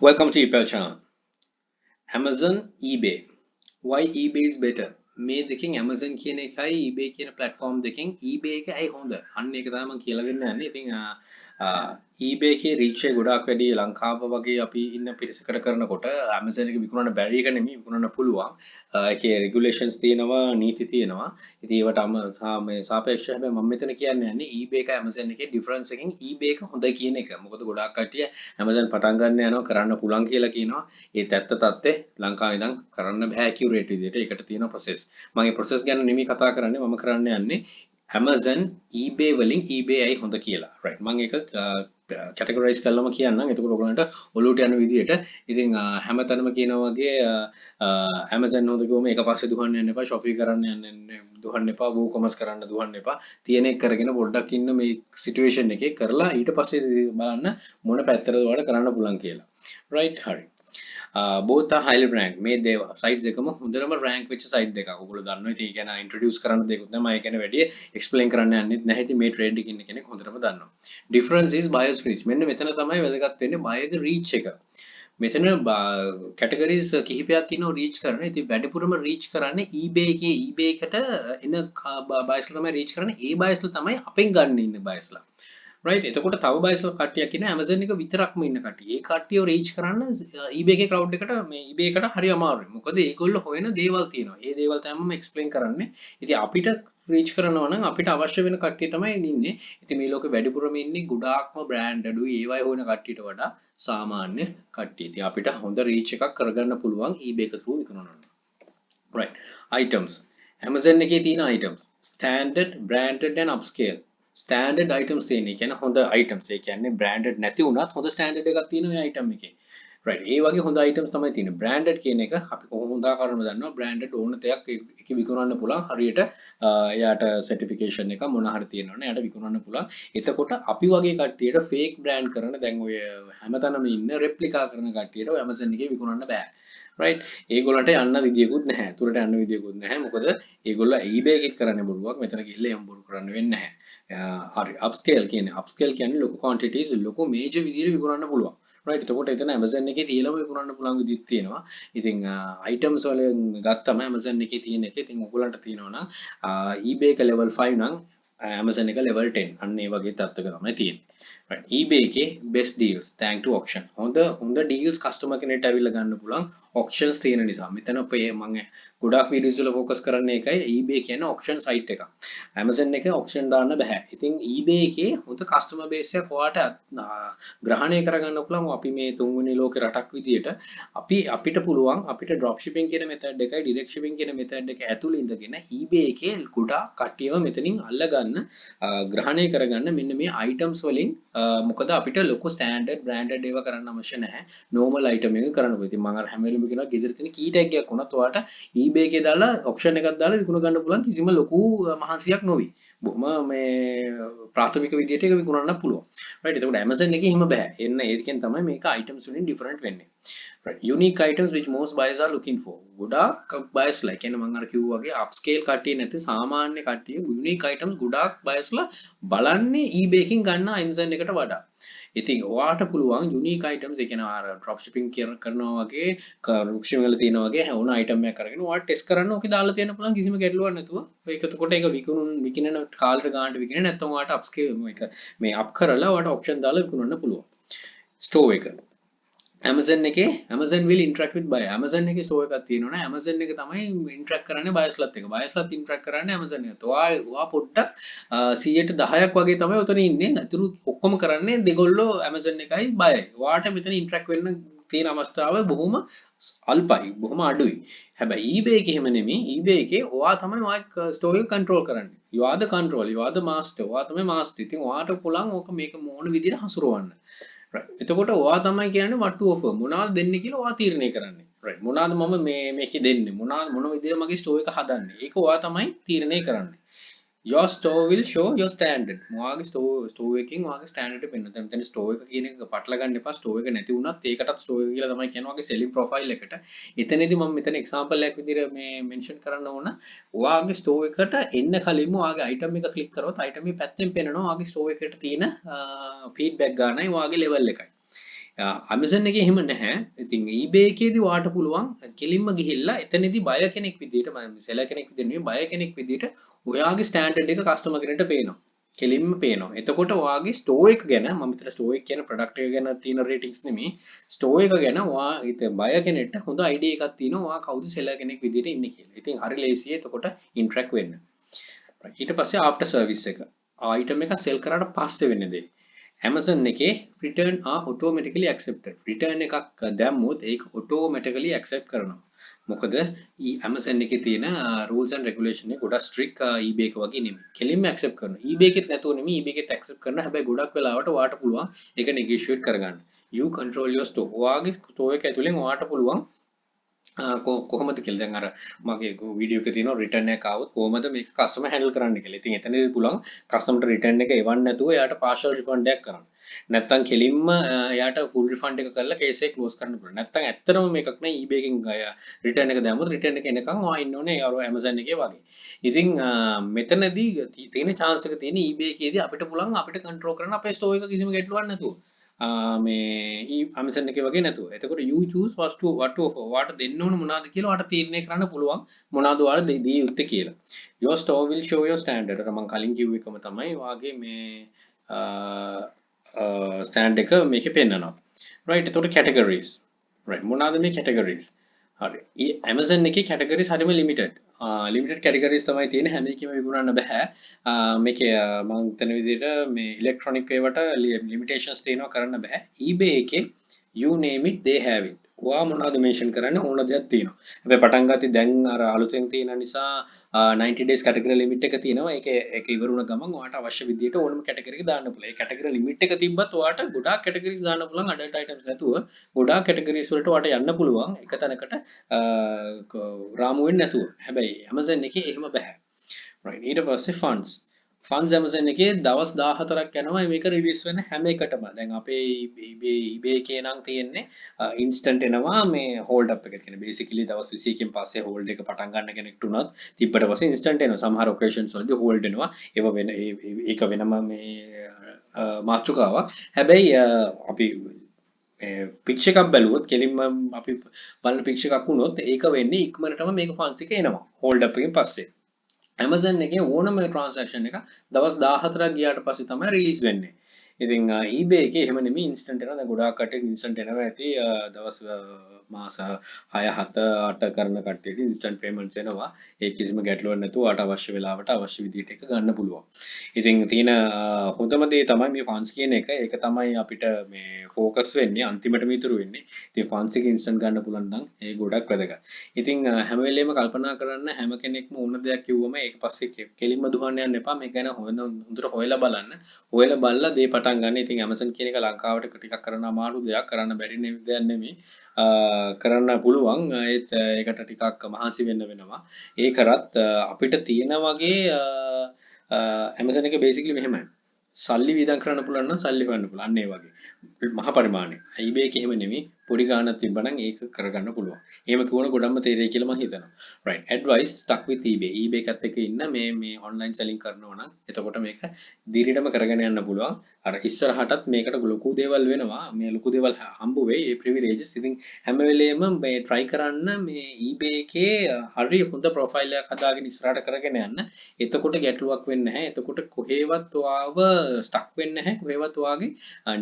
Welcome to Epals channel. Amazon, eBay. Why eBay is better? මේ දෙකෙන් Amazon කියන එකයි eBay කියන platform දෙකෙන් eBay එක ඇයි හොඳ? අන්න ඒක තමයි මම කියලා දෙන්න යන්නේ. ඉතින් eBay එකේ reach එක ගොඩාක් වැඩි ලංකාව වගේ අපි ඉන්න පිරිසකට කරනකොට Amazon එක විකුණන්න බැරි එක නෙමෙයි විකුණන්න පුළුවන්. ඒකේ regulations තියෙනවා, නීති තියෙනවා. ඉතින් ඒවට මේ සාපේක්ෂව හැබැයි මම මෙතන කියන්නේ eBay එක Amazon එකේ difference එකෙන් eBay එක හොඳ කියන එක. මොකද ගොඩාක් කට්ටිය Amazon පටන් ගන්න යනවා කරන්න පුළුවන් කියලා කියනවා. ඒත් ඇත්ත තත්ත්වේ ලංකාවේ ඉඳන් කරන්න බෑ accurate විදිහට. ඒකට තියෙන process. මම මේ process ගැන නෙමෙයි කතා කරන්නේ. මම කරන්න යන්නේ Amazon eBay වලින් eBay ඇයි හොඳ කියලා. right. මම ඒක categorize කරලාම කියන්නම්. එතකොට ඔයගොල්ලන්ට ඔලුවට යන විදිහට. ඉතින් හැමතැනම කියනවා වගේ Amazon හොඳ කිව්වම ඒක පස්සේ දුවන්න යන්න එපා. Shopee කරන්න දුවන්න එපා. WooCommerce කරන්න දුවන්න එපා. තියෙන එක කරගෙන පොඩ්ඩක් ඉන්න මේ situation එකේ කරලා ඊට පස්සේ බලන්න මොන පැත්තටද ඔයාලට කරන්න පුළුවන් කියලා. right. හරි. both are highly ranked මේ දේව sites එකම හොඳටම rank වෙච්ච site දෙකක්. ඔයගොල්ලෝ දන්නවා. ඉතින් ඒක ගැන introduce කරන්න දෙයක් නැහැ. මම ඒක ගැන වැඩි explain කරන්න යන්නෙත් නැහැ. ඉතින් මේ trade එකේ ඉන්න කෙනෙක් හොඳටම දන්නවා. difference is buyers reach. මෙන්න මෙතන තමයි වැදගත් වෙන්නේ buyer reach එක. මෙතන categories කිහිපයක් ඉන්නවා reach කරන. ඉතින් වැඩිපුරම reach කරන්නේ eBay එකේ eBay එකට එන buyers තමයි reach කරන්නේ. ඒ buyers තමයි අපෙන් ගන්න ඉන්න buyers ලා. right. එතකොට තව බයස්ල කට්ටියක් ඉන්න Amazon එක විතරක්ම ඉන්න කට්ටිය. ඒ කට්ටියව reach කරන්න eBay එකේ crowd එකට මේ eBay එකට හරි අමාරුයි. මොකද ඒගොල්ලෝ හොයන දේවල් තියෙනවා. ඒ දේවල් තමයි මම explain කරන්නේ. ඉතින් අපිට reach කරනවා නම් අපිට අවශ්‍ය වෙන කට්ටිය තමයි ඉන්නේ. ඉතින් මේ ලෝකේ වැඩිපුරම ඉන්නේ ගොඩාක්ම brand අඩුයි. ඒවයි හොයන කට්ටියට වඩා සාමාන්‍ය කට්ටිය. ඉතින් අපිට හොඳ reach එකක් කරගන්න පුළුවන් eBay එක through විකුණනවා. right. items. Amazon එකේ තියෙන items standard, branded and upscale. standard items තියෙන. ඒ කියන්නේ හොඳ items. ඒ කියන්නේ branded නැති වුණත් හොඳ standard එකක් තියෙනවා මේ item එකේ. right. ඒ වගේ හොඳ items තමයි තියෙන්නේ. branded කියන එක අපි කොහොමද උදාහරණ දන්නවා. branded ඕන දෙයක් ඒක විකුණන්න පුළුවන්. හරියට එයාට certification එක මොන හරි තියෙනවනේ එයාට විකුණන්න පුළුවන්. එතකොට අපි වගේ කට්ටියට fake brand කරන දැන් ඔය හැමතැනම ඉන්න replica කරන කට්ටියට ඔය Amazon එකේ විකුණන්න බෑ. right. ඒගොල්ලන්ට යන්න විදියකුත් නැහැ. තුරට යන්න විදියකුත් නැහැ. මොකද ඒගොල්ලෝ eBay එකෙත් කරන්න බොරුවක්. මෙතන ගිහිල්ලා එම් බොරු කරන්න වෙන්නේ නැහැ. හරි. upscale කියන්නේ ලොකු quantities ලොකු major විදියට විකුණන්න පුළුවන්. right. එතකොට එතන Amazon එකේ තියලම විකුණන්න පුළුවන් විදිහක් තියෙනවා. ඉතින් items වලින් ගත්තම Amazon එකේ තියෙන එක ඉතින් ඔයගොල්ලන්ට තියෙනවා නම් eBay එක level 5 නම් Amazon එක level 10. අන්න ඒ වගේ තත්ත්වයක තමයි තියෙන්නේ. right. eBay එකේ best deals thanks to auction. හොඳ deals customer කෙනෙක්ට අවිල්ල ගන්න පුළුවන් auctions තියෙන නිසා. මෙතන මම ගොඩාක් videos වල focus කරන්නේ ඒකයි. eBay කියන්නේ auction site එකක්. Amazon එකේ auction දාන්න බෑ. ඉතින් eBay එකේ හොඳ customer base එකක් ඔයාට ග්‍රහණය කරගන්න පුළුවන්. අපි මේ තුන්වෙනි ලෝකේ රටක් විදියට අපිට පුළුවන් අපිට drop shipping කියන method එකයි direct shipping කියන method එක ඇතුළේ ඉඳගෙන eBay එකේ ගොඩාක් කට්ටියව මෙතනින් අල්ලගන්න ග්‍රහණය කරගන්න මෙන්න මේ items වලින් මොකද අපිට ලොකු standard branded ඒවා කරන්න අවශ්‍ය නැහැ. normal item එක කරන්න පුළුවන්. ඉතින් මම අර හැම වෙලෙම කියනවා ගෙදර තියෙන key tag එකක් වුණත් ඔයාලට eBay එකේ දාලා auction එකක් දාලා විකුණ ගන්න පුළුවන් කිසිම ලොකු මහන්සියක් නොවි. බොහොම මේ ප්‍රාථමික විදියට ඒක විකුණන්න පුළුවන්. right. එතකොට Amazon එකේ එහෙම බෑ. ඒකෙන් තමයි මේක items වලින් different වෙන්නේ. right. unique items which most buyers are looking for. ගොඩාක් buyers like කියන්නේ මම අර කිව්වා වගේ upscale කට්ටිය නැති සාමාන්‍ය කට්ටිය unique items ගොඩාක් buyers ලා බලන්නේ eBay එකකින් ගන්න Amazon එකට වඩා. ඉතින් ඔයාට පුළුවන් unique items ඒ කියන්නේ අර drop shipping කරනවා වගේ රුක්ෂිම වල තියෙනවා වගේ ඕන item එකක් අරගෙන ඔයාට test කරන්න ඕකේ දාලා තියෙන්න පුළුවන් කිසිම ගැටලුවක් නැතුව. ඒක එතකොට ඒක විකිනන කාලෙට ගන්නට විකිනේ නැත්නම් ඔයාට upscale මේ up කරලා ඔයාට auction දාලා විකුණන්න පුළුවන්. store එක Amazon එකේ Amazon will interact with buyer. Amazon එකේ store එකක් තියෙනවනේ. Amazon එක තමයි interact කරන්නේ buyers ලත් එක්ක. buyers ලත් interact කරන්නේ Amazon එකත්. ඔයා පොඩ්ඩක් 100%ක් වගේ තමයි උතන ඉන්නේ. අතුරු ඔක්කොම කරන්නේ දෙගොල්ලෝ Amazon එකයි buyerයි. ඔයාට මෙතන interact වෙන්න තියෙන අවස්ථාව බොහොම අල්පයි. බොහොම අඩුයි. හැබැයි eBay එකේ එහෙම නෙමෙයි. eBay එකේ ඔයා තමයි ඔයා store එක control කරන්නේ. you are the control. you are the master. ඔයා තමයි master. ඉතින් ඔයාට පුළුවන් ඕක මේක මොන විදිහට හසුරවන්න. right. එතකොට ඔයා තමයි කියන්නේ what to offer මොනවද දෙන්නේ කියලා ඔයා තීරණය කරන්නේ. right. මොනවද මම මේකේ දෙන්නේ මොන විදිහට මගේ store එක හදන්නේ. ඒක ඔයා තමයි තීරණය කරන්නේ. your store will show your standard. ඔයාගේ store එකකින් ඔයාගේ standard එක පෙන්නන. දැන් store එක කියන එක පටල ගන්න එපා. store එක නැති වුණත් ඒකටත් store එක කියලා තමයි කියන්නේ ඔයාගේ selling profile එකට. එතනදී මම මෙතන example එකක් විදිහට මේ mention කරන්න ඕන. ඔයාගේ store එකට එන්න කලින්ම ඔයාගේ item එක click කරොත් item එක පැත්තෙන් පෙන්නනවා ඔයාගේ store එකට තියෙන feedback ගානයි ඔයාගේ level එකයි. Amazon එකේ එහෙම නැහැ. ඉතින් eBay එකේදී ඔයාට පුළුවන් කෙලින්ම ගිහිල්ලා එතනදී buyer කෙනෙක් විදිහට මම seller කෙනෙක් විදිහට නෙවෙයි buyer කෙනෙක් විදිහට ඔයාගේ standard එක customer කෙනෙක්ට පේනවා. කෙලින්ම පේනවා. එතකොට ඔයාගේ store එක ගැන මම මෙතන store එක කියන product එක ගැන තියෙන ratings නෙමෙයි. store එක ගැන ඔයා ඉතින් buyer කෙනෙක්ට හොඳ idea එකක් තියෙනවා. ඔයා කවුද seller කෙනෙක් විදිහට ඉන්නේ කියලා. ඉතින් හරි ලේසියි එතකොට interact වෙන්න. ඊට පස්සේ after service එක. item එක sell කරාට පස්සේ වෙන දේ. Amazon එකේ return are automatically accepted. return එකක් දැම්මොත් ඒක automatically accept කරනවා. මොකද Amazon එකේ තියෙන rules and regulation එක ගොඩක් strict eBay එක වගේ නෙමෙයි. කෙලින්ම accept කරනවා. eBay එකෙත් නැතුව නෙමෙයි eBay එකෙත් accept කරනවා. හැබැයි ගොඩක් වෙලාවට ඔයාට පුළුවන් ඒක negotiate කරගන්න. You control your store. ඔයාගේ store එක ඇතුලෙන් ඔයාට පුළුවන් කොහොමද කියලා දැන් අර මගේ වීඩියෝ එකේ තියෙනවා රිටර්න් එක ආවොත් කොහොමද මේක කස්ටමර් හැන්ඩල් කරන්න කියලා. ඉතින් එතනදී පුළුවන් කස්ටමර්ට රිටර්න් එක එවන්න නැතුව එයාට පාර්ෂල් රිෆන්ඩ් එකක් කරන්න. නැත්තම් කෙලින්ම එයාට ෆුල් රිෆන්ඩ් එක කරලා කේස් එක ක්ලෝස් කරන්න පුළුවන්. නැත්තම් ඇත්තටම මේකක් නෑ eBay එකෙන් රිටර්න් එක දැම්මොත් රිටර්න් එක එනකන් ඔයා ඉන්න ඕනේ අර Amazon එකේ වගේ. ඉතින් මෙතනදී තියෙන chance එක තියෙන eBay එකේදී අපිට පුළුවන් අපිට control කරන්න අපේ store එක කිසිම ගැටලුවක් නැතුව. මේ Amazon එකේ වගේ නැතුව. එතකොට you choose what to offer. ඔයාට දෙන්න ඕන මොනවද කියලා ඔයාට තීරණය කරන්න පුළුවන් මොනවද ඔයාලා දී යුත්තේ කියලා. Your store will show your standard. අර මම කලින් කිව්ව එකම තමයි වාගේ මේ stand එක මේකේ පෙන්නනවා. right එතකොට categories. right මොනවද මේ categories? හරි. Amazon එකේ categories හරියම limited. limited categories තමයි තියෙන්නේ හැම එකෙම විකුණන්න බෑ. මේකේ මම හිතන විදිහට මේ electronic ඒවට limitations තියෙනවා කරන්න බෑ. eBay එකේ you name it they have it. ඔයා මොනවද mention කරන්න ඕන දෙයක් තියෙනවා. හැබැයි පටන් ගත්තේ දැන් අර අලුතෙන් තියෙන නිසා 90 days category limit එක තියෙනවා. ඒක ඉවර වුණ ගමන් ඔයාට අවශ්‍ය විදිහට ඕනම category එක දාන්න පුළුවන්. ඒ category limit එක තිබ්බත් ඔයාට ගොඩාක් categories දාන්න පුළුවන් adult items නැතුව. ගොඩාක් categories වලට ඔයාට යන්න පුළුවන් එක තැනකට රාමු වෙන්නේ නැතුව. හැබැයි Amazon එකේ එහෙම බෑ. right ඊට පස්සේ funds Amazon එකේ දවස් 14ක් යනවා මේක රිලීස් වෙන හැම එකටම. දැන් අපේ eBay එකේ නම් තියෙන්නේ instant එනවා මේ hold up එක තියෙන. basically දවස් 21කින් පස්සේ hold එක පටන් ගන්න කෙනෙක්ට උනත් තිබ්බට පස්සේ instant එනවා. සමහර occasions වලදී hold එනවා. ඒක වෙනම මේ මාතෘකාවක්. හැබැයි අපි පික්චර් එකක් බැලුවොත් කෙලින්ම අපි බලන පික්චර් එකක් වුණොත් ඒක වෙන්නේ ඉක්මනටම මේක funds එක එනවා. hold up එකෙන් පස්සේ. Amazon එකේ ඕනම transaction එක දවස් 14ක් ගියාට පස්සේ තමයි රිලීස් වෙන්නේ. ඉතින් eBay එකේ එහෙම නෙමෙයි instant එනවා. දැන් ගොඩාක් කට්ටිය instant එනවා ඇති දවස් මාස 6 7 8 කරන කට්ටියට instant payments එනවා. ඒ කිසිම ගැටලුවක් නැතුව ඔයාට අවශ්‍ය වෙලාවට අවශ්‍ය විදිහට එක ගන්න පුළුවන්. ඉතින් තියෙන හොඳම දේ තමයි මේ funds කියන එක. ඒක තමයි අපිට මේ focus වෙන්නේ අන්තිමටම ඉතුරු වෙන්නේ. ඉතින් funds එක instant ගන්න පුළුවන් නම් ඒ ගොඩක් වැදගත්. ඉතින් හැම වෙලේම කල්පනා කරන්න හැම කෙනෙක්ම ඕන දෙයක් කිව්වම ඒක පස්සේ කෙලින්ම දුවන්න යන්න එපා. මේක ගැන හොඳට හොයලා බලන්න. හොයලා බලලා දේ පටන් ගන්න. ඉතින් Amazon කියන එක ලංකාවට ටිකක් කරන්න අමාරු දෙයක්, කරන්න බැරි දෙයක් නෙමෙයි. කරන්න පුළුවන්. ඒකට ටිකක් මහන්සි වෙන්න වෙනවා. ඒ කරත් අපිට තියෙන වගේ Amazon එක basically මෙහෙමයි. සල්ලි වියදම් කරන්න පුළුවන් නම් සල්ලි හොයන්න පුළුවන්. අන්න ඒ වගේ. මහා පරිමාණය. eBay එක එහෙම නෙමෙයි. පොඩි ගාණක් තිබ්බනම් ඒක කරගන්න පුළුවන්. එහෙම කියවන ගොඩක්ම තේරෙයි කියලා මම හිතනවා. right advice stuck with eBay. eBay එකත් එක්ක ඉන්න මේ online selling කරනවා නම් එතකොට මේක දිගටම කරගෙන යන්න පුළුවන්. අර ඉස්සරහටත් මේකට ලොකු දේවල් වෙනවා. මේ ලොකු දේවල් හම්බ වෙයි. ඒ privileges. ඉතින් හැම වෙලේම මේ try කරන්න මේ eBay එකේ හරි හොඳ profile එකක් හදාගෙන ඉස්සරහට කරගෙන යන්න. එතකොට ගැටලුවක් වෙන්නේ නැහැ. එතකොට කොහෙවත් ඔයාව stuck වෙන්නේ නැහැ. කොහෙවත් ඔයාගේ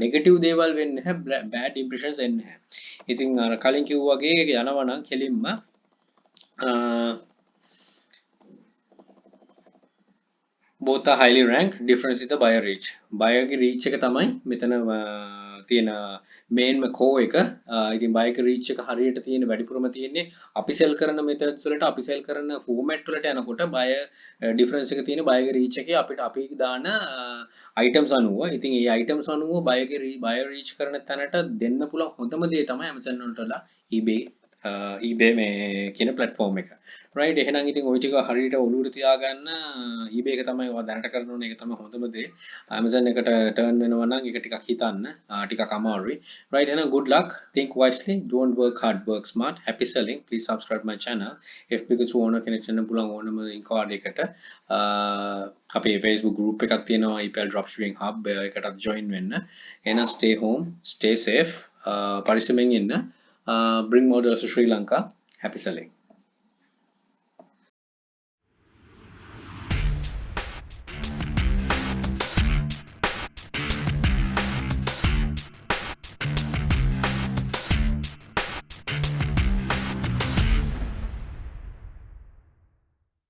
negative දේවල් වෙන්නේ නැහැ. bad impressions එන්නේ නැහැ. ඉතින් අර කලින් කිව්වා වගේ යනවා නම් කෙලින්ම both are highly ranked. Difference is the buyer reach. buyer ගේ reach එක තමයි මෙතන තියෙන main core එක. ඉතින් buyer ගේ reach එක හරියට තියෙන වැඩිපුරම තියෙන්නේ අපි sell කරන methods වලට අපි sell කරන format වලට යනකොට buyer difference එක තියෙන buyer ගේ reach එකේ අපි දාන items අනුව. ඉතින් ඒ items අනුව buyer reach කරන තැනට දෙන්න පුළුවන් හොඳම දේ තමයි Amazon වලට eBay මේ කියන platform එක. right එහෙනම් ඉතින් ওই ටික හරියට ඔලුවට තියාගන්න eBay එක තමයි ඔයා දැනට කරන ඕනේ. ඒක තමයි හොඳම දේ. Amazon එකට turn වෙනවා නම් ඒක ටිකක් හිතන්න. ටිකක් අමාරුයි. right එහෙනම් good luck. Think wisely. Don't work hard, work smart. Happy selling. Please subscribe my channel. FB එක ඕන කෙනෙක් වෙන්න පුළුවන් ඕනම inquiry එකට. අපේ Facebook group එකක් තියෙනවා Epals dropshipping hub එකටත් join වෙන්න. එහෙනම් stay home, stay safe. පරිස්සමෙන් ඉන්න. Bring models to Sri Lanka. Happy selling.